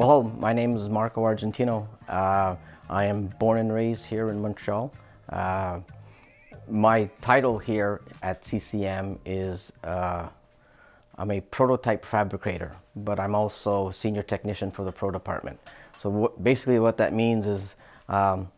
Well, my name is Marco Argentino. I am born and raised here in Montreal. My title here at CCM is I'm a prototype fabricator, but I'm also senior technician for the pro department. So basically what that means is I'm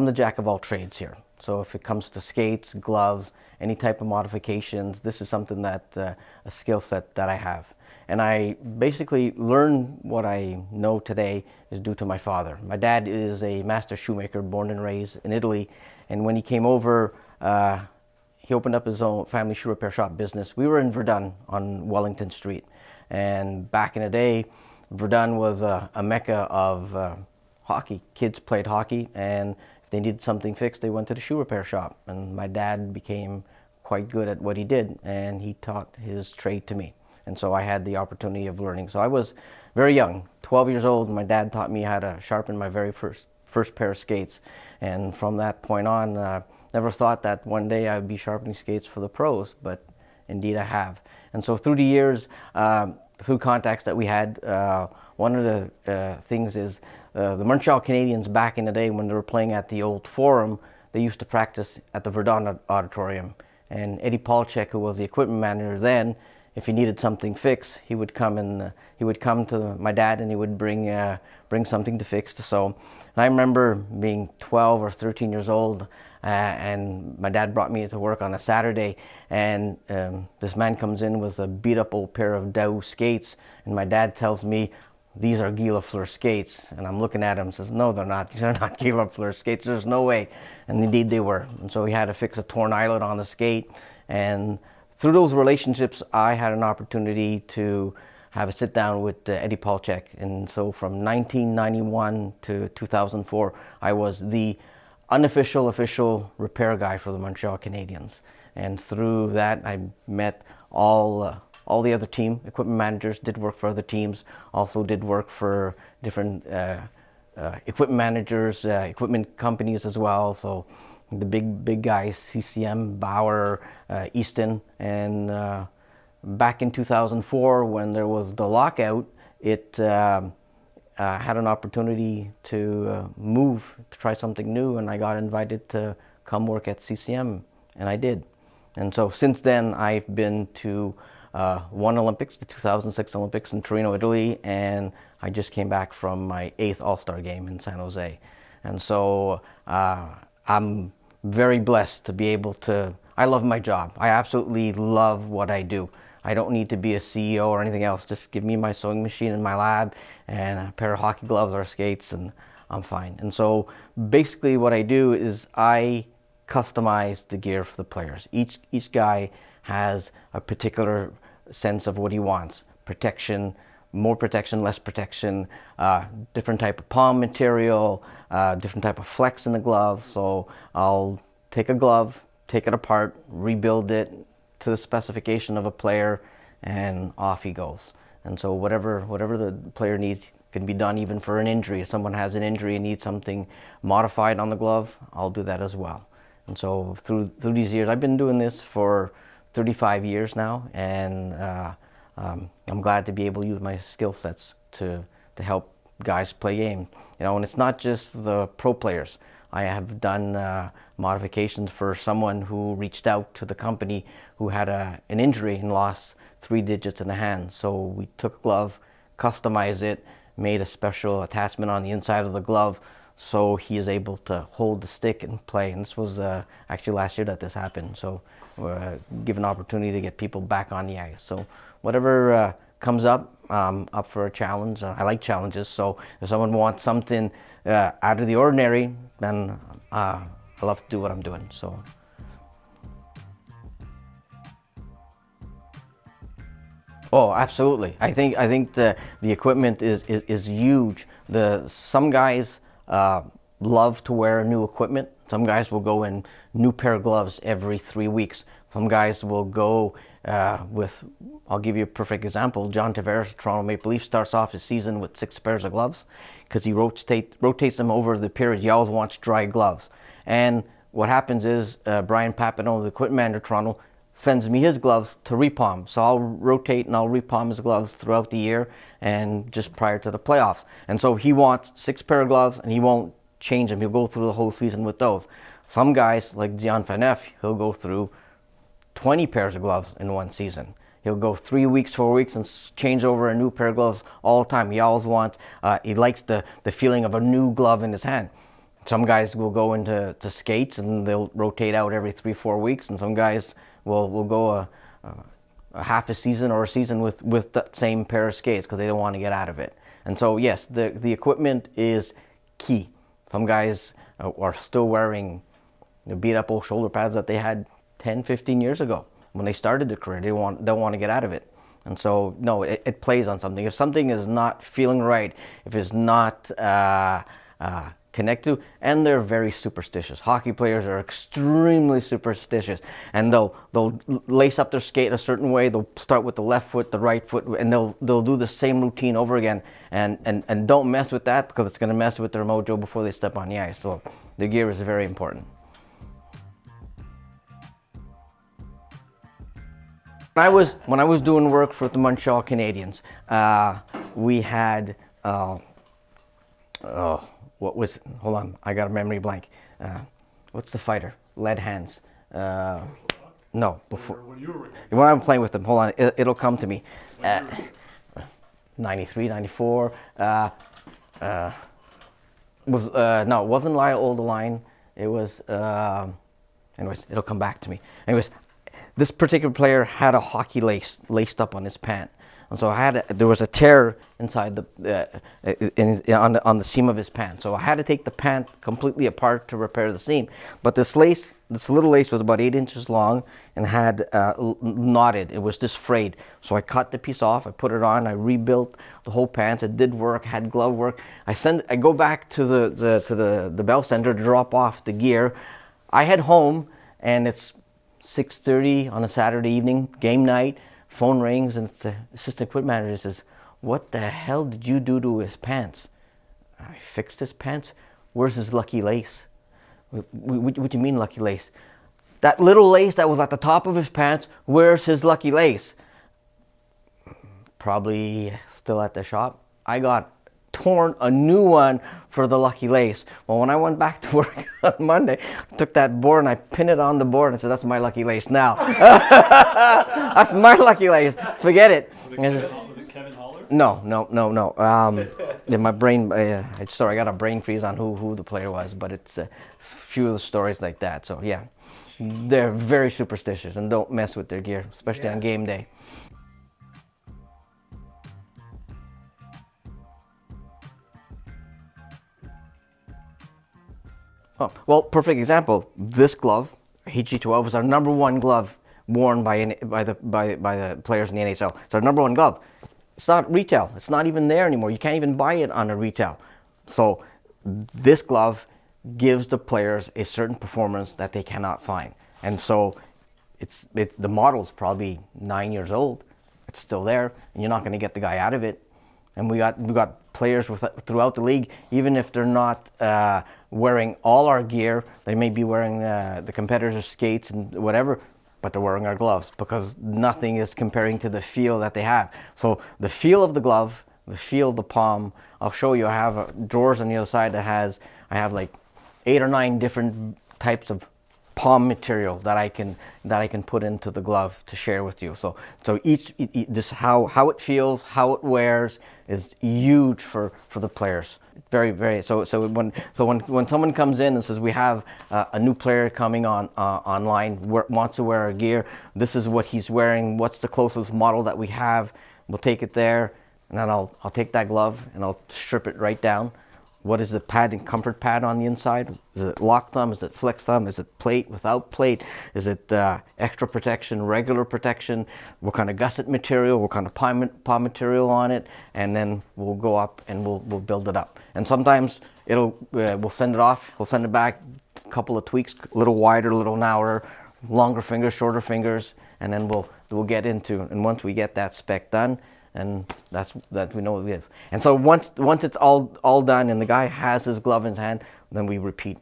the jack of all trades here. So if it comes to skates, gloves, any type of modifications, this is something that a skill set that I have. And I basically learned what I know today is due to my father. My dad is a master shoemaker, born and raised in Italy. And when he came over, he opened up his own family shoe repair shop business. We were in Verdun on Wellington Street. And back in the day, Verdun was a mecca of hockey. Kids played hockey, and if they needed something fixed, they went to the shoe repair shop. And my dad became quite good at what he did, and he taught his trade to me. And so I had the opportunity of learning. So I was very young, 12 years old. My dad taught me how to sharpen my very first pair of skates. And from that point on, never thought that one day I would be sharpening skates for the pros, but indeed I have. And so through the years, through contacts that we had, one of the things is the Montreal Canadiens back in the day when they were playing at the old Forum, they used to practice at the Verdun Auditorium. And Eddie Polchek, who was the equipment manager then, if he needed something fixed, he would come to my dad and he would bring something to fix to sew. And I remember being 12 or 13 years old, and my dad brought me to work on a Saturday, and this man comes in with a beat up old pair of Dow skates, and my dad tells me, "These are Guy Lafleur skates." And I'm looking at him and says, "No, they're not. These are not Guy Lafleur skates. There's no way." And indeed they were. And so he had to fix a torn eyelet on the skate. And through those relationships, I had an opportunity to have a sit down with Eddie Polchek. And so from 1991 to 2004, I was the unofficial, official repair guy for the Montreal Canadiens. And through that, I met all the other team equipment managers, did work for other teams, also did work for different equipment managers, equipment companies as well. So the big guys, CCM, Bauer, Easton. And back in 2004, when there was the lockout, it had an opportunity to move, to try something new, and I got invited to come work at CCM, and I did. And so since then, I've been to one Olympics, the 2006 Olympics in Torino, Italy, and I just came back from my 8th All-Star game in San Jose. And so I'm very blessed to be able to, I love my job. I absolutely love what I do. I don't need to be a CEO or anything else. Just give me my sewing machine in my lab and a pair of hockey gloves or skates, and I'm fine. And so basically what I do is I customize the gear for the players. Each guy has a particular sense of what he wants. Protection, more protection, less protection, different type of palm material, different type of flex in the glove. So I'll take a glove, take it apart, rebuild it to the specification of a player, and off he goes. And so whatever the player needs can be done even for an injury. If someone has an injury and needs something modified on the glove, I'll do that as well. And so through these years, I've been doing this for 35 years now, and I'm glad to be able to use my skill sets to help guys play game. You know, and it's not just the pro players. I have done modifications for someone who reached out to the company who had an injury and lost 3 digits in the hand. So we took a glove, customized it, made a special attachment on the inside of the glove so he is able to hold the stick and play. And this was actually last year that this happened. So give an opportunity to get people back on the ice. So whatever comes up, up for a challenge. I like challenges. So if someone wants something out of the ordinary, then I love to do what I'm doing. So. Oh, absolutely. I think the equipment is huge. Some guys love to wear new equipment. Some guys will go in new pair of gloves every 3 weeks. Some guys will go with, I'll give you a perfect example. John Tavares, Toronto Maple Leafs, starts off his season with 6 pairs of gloves because he rotates them over the period. He always wants dry gloves. And what happens is Brian Papineau, the equipment manager of Toronto, sends me his gloves to repalm. So I'll rotate and I'll repalm his gloves throughout the year and just prior to the playoffs. And so he wants 6 pair of gloves and he won't change them. He'll go through the whole season with those. Some guys like Dion Phaneuf, he'll go through 20 pairs of gloves in one season. He'll go 3 weeks, 4 weeks and change over a new pair of gloves all the time. He always wants, he likes the feeling of a new glove in his hand. Some guys will go into skates and they'll rotate out every 3-4 weeks, and some guys will go a half a season or a season with that same pair of skates because they don't want to get out of it. And so yes, the equipment is key. Some guys are still wearing the beat up old shoulder pads that they had 10, 15 years ago when they started their career. They don't want to get out of it. And so no, it plays on something. If something is not feeling right, if it's not connect to, and they're very superstitious. Hockey players are extremely superstitious, and they'll lace up their skate a certain way. They'll start with the left foot, the right foot, and they'll do the same routine over again. And don't mess with that because it's going to mess with their mojo before they step on the ice. So the gear is very important. When I was doing work for the Montreal Canadiens, we had hold on, I got a memory blank. What's the fighter? Lead hands. No, before. When I'm playing with them, hold on, it'll come to me. 93, 94. No, it wasn't Lyle Oldeline. It was, anyways, it'll come back to me. Anyways, this particular player had a hockey lace laced up on his pant. And so there was a tear inside on the seam of his pant. So I had to take the pant completely apart to repair the seam. But this little lace was about 8 inches long and had knotted. It was just frayed. So I cut the piece off. I put it on. I rebuilt the whole pants. It did work. Had glove work. I go back to the Bell Center to drop off the gear. I head home and it's 6:30 on a Saturday evening, game night. Phone rings and the assistant equipment manager says, "What the hell did you do to his pants?" I fixed his pants. Where's his lucky lace? What do you mean lucky lace? That little lace that was at the top of his pants, where's his lucky lace? Probably still at the shop. I got torn a new one for the lucky lace. Well, when I went back to work on Monday, I took that board and I pinned it on the board and said, "That's my lucky lace now." That's my lucky lace. Forget it. Was it Kevin Holler? No. Yeah, my brain, I got a brain freeze on who the player was, but it's a few of the stories like that. So yeah, they're very superstitious and don't mess with their gear, especially on game day. Oh, well, perfect example. This glove, HG12, is our #1 glove worn by the players in the NHL. It's our #1 glove. It's not retail. It's not even there anymore. You can't even buy it on a retail. So this glove gives the players a certain performance that they cannot find. And so the model's probably 9 years old. It's still there, and you're not going to get the guy out of it. And we got players throughout the league, even if they're not wearing all our gear, they may be wearing the competitors' skates and whatever, but they're wearing our gloves because nothing is comparing to the feel that they have. So the feel of the glove, the feel of the palm, I'll show you. I have drawers on the other side I have like 8 or 9 different types of palm material that I can put into the glove to share with you. So this how it feels, how it wears is huge for the players. Very so when someone comes in and says we have a new player coming online, wants to wear our gear, this is what he's wearing, what's the closest model that we have, we'll take it there, and then I'll take that glove and I'll strip it right down. What is the pad and comfort pad on the inside? Is it lock thumb? Is it flex thumb? Is it plate without plate? Is it extra protection, regular protection? What kind of gusset material? What kind of palm material on it? And then we'll go up and we'll build it up. And sometimes we'll send it off. We'll send it back, a couple of tweaks, a little wider, a little narrower, longer fingers, shorter fingers, and then we'll get into. And once we get that spec done, and that we know what it is. And so once it's all done and the guy has his glove in his hand, then we repeat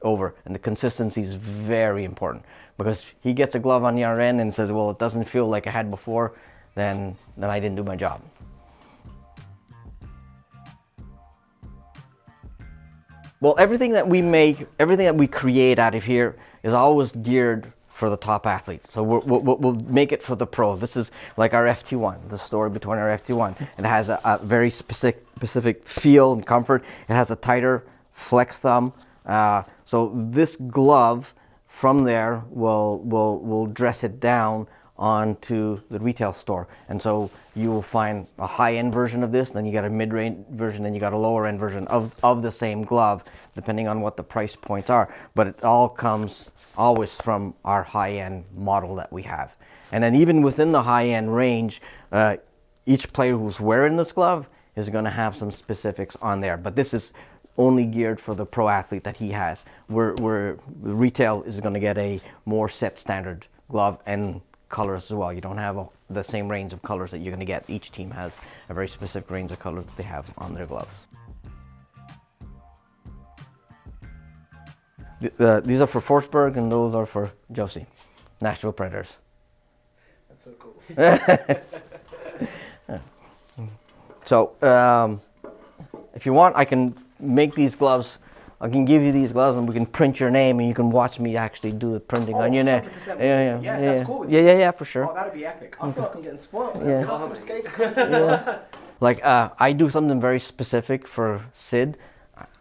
over. And the consistency is very important Because he gets a glove on the other end and says, well, it doesn't feel like I had before, then I didn't do my job. Well, everything that we make, everything that we create out of here is always geared for the top athlete. So we'll make it for the pros. This is like our FT1, the story between our FT1. It has a very specific feel and comfort. It has a tighter flex thumb. So this glove from there will dress it down onto the retail store, and so you will find a high-end version of this, then you got a mid-range version, then you got a lower-end version of the same glove, depending on what the price points are. But it all comes always from our high-end model that we have. And then even within the high-end range, each player who's wearing this glove is going to have some specifics on there. But this is only geared for the pro athlete that he has. Where retail is going to get a more set standard glove and colors as well. You don't have the same range of colors that you're going to get. Each team has a very specific range of colors that they have on their gloves. These are for Forsberg, and those are for Josie, Nashville Predators. That's so cool. So if you want, I can make these gloves. I can give you these gloves and we can print your name and you can watch me actually do the printing on your name. Yeah, that's cool. Yeah, for sure. Oh, that'd be epic. I feel like I'm getting spoiled. Yeah. Custom skates, custom gloves. Like I do something very specific for Sid.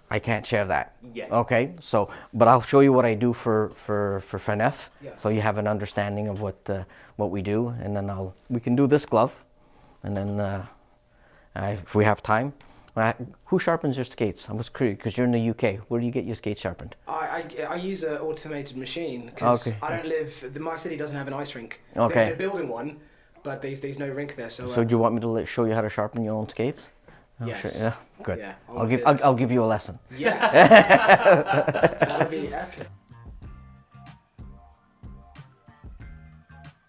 I can't share that. Yeah. Okay. So, but I'll show you what I do for Fenef. Yeah. So you have an understanding of what we do, and then we can do this glove, and then if we have time. Who sharpens your skates? I was curious because you're in the UK. Where do you get your skates sharpened? I use an automated machine because I don't live. My city doesn't have an ice rink. Okay. They're building one, but there's no rink there. So. So do you want me to show you how to sharpen your own skates? Yes. Sure. Yeah. Good. Yeah. I'll give you a lesson. Yes. That would be epic.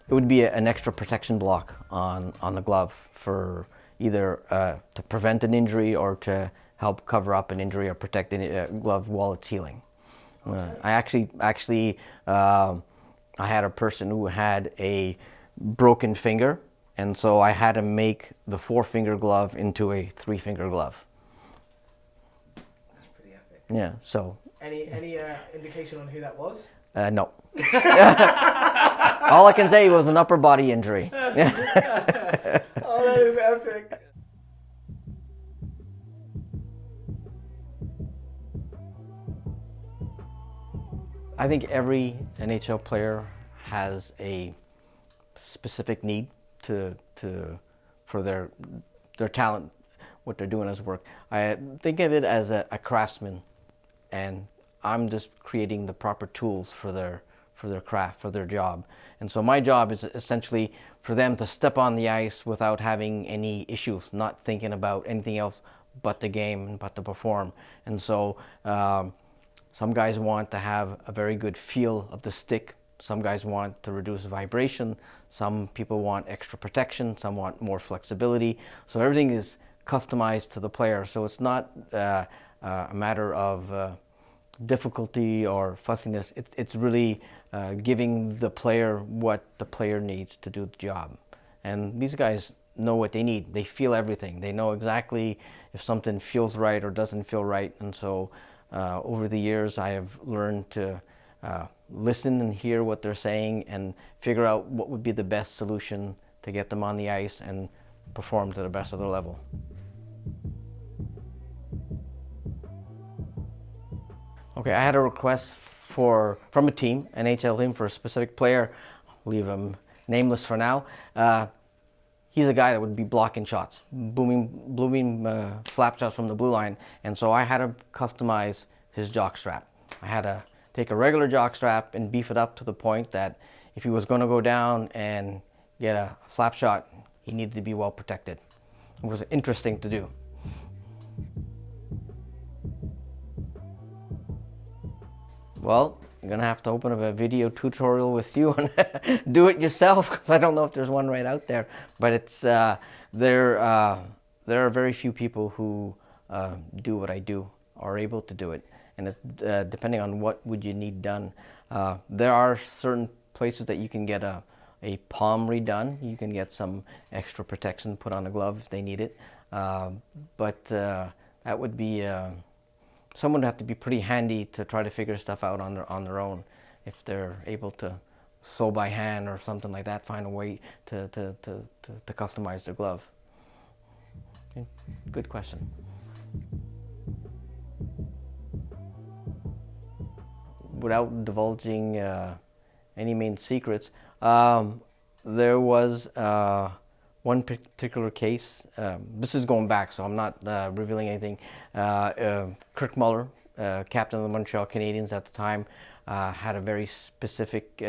It would be an extra protection block on the glove for either to prevent an injury or to help cover up an injury or protect the glove while it's healing. Okay. I actually I had a person who had a broken finger, and so I had to make the 4-finger glove into a 3-finger glove. That's pretty epic. Yeah. So. Any indication on who that was? No. All I can say was an upper body injury. Oh, that is epic. I think every NHL player has a specific need for their talent, what they're doing as work. I think of it as a craftsman, and I'm just creating the proper tools for their craft, for their job. And so my job is essentially for them to step on the ice without having any issues, not thinking about anything else but the game and but to perform. And so some guys want to have a very good feel of the stick. Some guys want to reduce vibration. Some people want extra protection. Some want more flexibility. So everything is customized to the player. So it's not a matter of difficulty or fussiness. It's really giving the player what the player needs to do the job. And these guys know what they need. They feel everything. They know exactly if something feels right or doesn't feel right. And so over the years, I have learned to listen and hear what they're saying and figure out what would be the best solution to get them on the ice and perform to the best of their level. Okay, I had a request from a team, an NHL team, for a specific player. I'll leave him nameless for now. He's a guy that would be blocking shots, booming slap shots from the blue line, and so I had to customize his jock strap. I had to take a regular jock strap and beef it up to the point that if he was going to go down and get a slap shot, he needed to be well protected. It was interesting to do. Well, you're going to have to open up a video tutorial with you and do it yourself, because I don't know if there's one right out there. But it's there are very few people who do what I do or are able to do it. And depending on what would you need done, There are certain places that you can get a palm redone. You can get some extra protection put on the glove if they need it. But that would be, someone would have to be pretty handy to try to figure stuff out on their own. If they're able to sew by hand or something like that, find a way to customize their glove. Good question. Without divulging any main secrets, there was one particular case. This is going back, so I'm not revealing anything. Kirk Muller, captain of the Montreal Canadiens at the time, had a very specific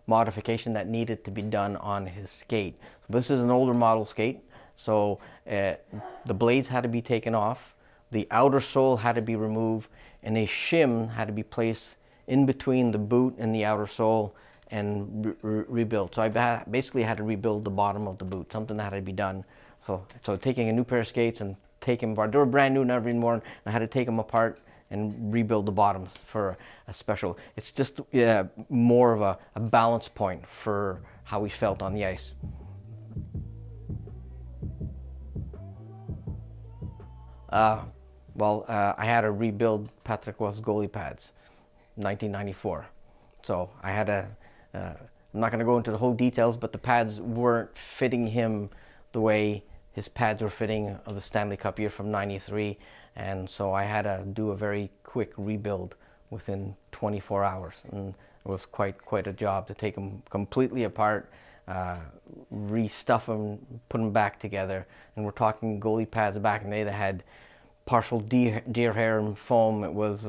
modification that needed to be done on his skate. This is an older model skate, so the blades had to be taken off, the outer sole had to be removed, and a shim had to be placed in between the boot and the outer sole and rebuilt. So I basically had to rebuild the bottom of the boot, something that had to be done. So taking a new pair of skates and taking them apart. They were brand new every morning. I had to take them apart and rebuild the bottoms for a special. It's just more of a balance point for how we felt on the ice. I had to rebuild Patrick Roy's goalie pads, 1994. So I had to, I'm not going to go into the whole details, but the pads weren't fitting him the way his pads were fitting of the Stanley Cup year from '93. And so I had to do a very quick rebuild within 24 hours. And it was quite a job to take them completely apart, restuff them, put them back together. And we're talking goalie pads back in the day that had partial deer hair and foam. It was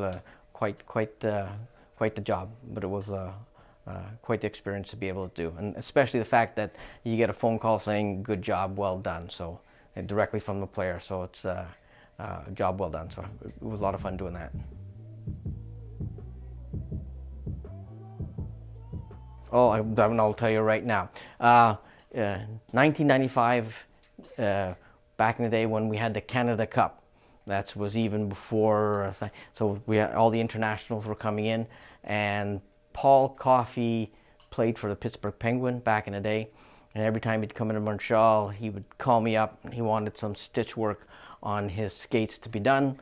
quite the job, but it was quite the experience to be able to do, and especially the fact that you get a phone call saying "good job, well done," so directly from the player. So it's a job well done. So it was a lot of fun doing that. Oh, I'll tell you right now. 1995, back in the day when we had the Canada Cup. That was even before, so we had, all the internationals were coming in, and Paul Coffey played for the Pittsburgh Penguin back in the day, and every time he'd come into Montreal, he would call me up, and he wanted some stitch work on his skates to be done.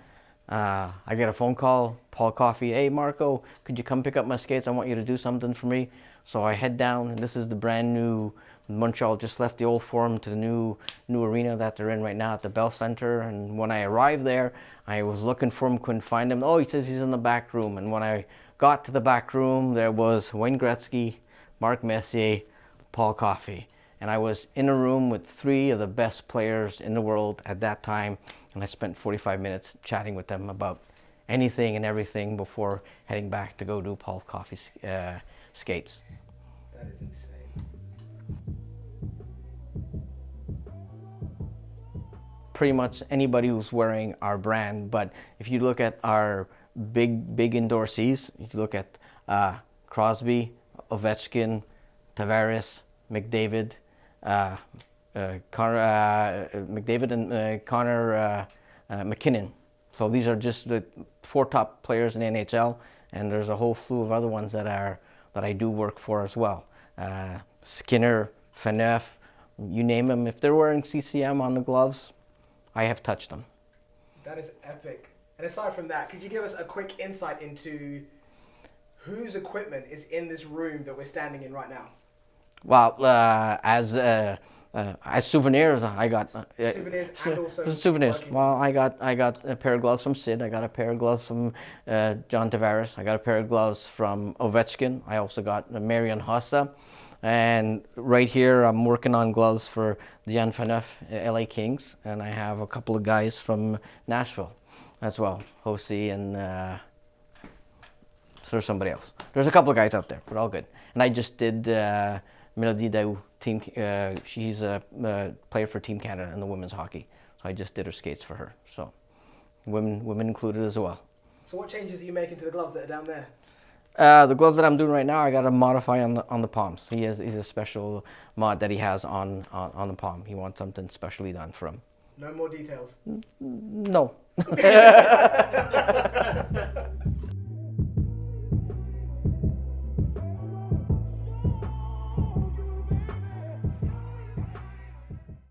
I get a phone call, Paul Coffey, "Hey Marco, could you come pick up my skates? I want you to do something for me." So I head down, and this is the brand new, Montreal just left the old Forum to the new arena that they're in right now at the Bell Center. And when I arrived there, I was looking for him, couldn't find him. Oh, he says he's in the back room. And when I got to the back room, there was Wayne Gretzky, Mark Messier, Paul Coffey. And I was in a room with three of the best players in the world at that time. And I spent 45 minutes chatting with them about anything and everything before heading back to go do Paul Coffey's skates. That is insane. Pretty much anybody who's wearing our brand, but if you look at our big endorsees, if you look at Crosby, Ovechkin, Tavares, McDavid, McDavid and Connor McKinnon. So these are just the 4 top players in the NHL, and there's a whole slew of other ones that I do work for as well. Skinner, Phaneuf, you name them. If they're wearing CCM on the gloves, I have touched them. That is epic. And aside from that, could you give us a quick insight into whose equipment is in this room that we're standing in right now? Well, as souvenirs, I got souvenirs and also souvenirs. Well, I got a pair of gloves from Sid. I got a pair of gloves from John Tavares. I got a pair of gloves from Ovechkin. I also got Marian Hossa. And right here, I'm working on gloves for the Jan Phaneuf LA Kings, and I have a couple of guys from Nashville as well, Josi and there's somebody else. There's a couple of guys out there, but all good. And I just did Melody Daou, team. She's a player for Team Canada in the women's hockey, so I just did her skates for her. So women included as well. So what changes are you making to the gloves that are down there? The gloves that I'm doing right now, I got to modify on the palms. He's a special mod that he has on the palm. He wants something specially done for him. No more details? No.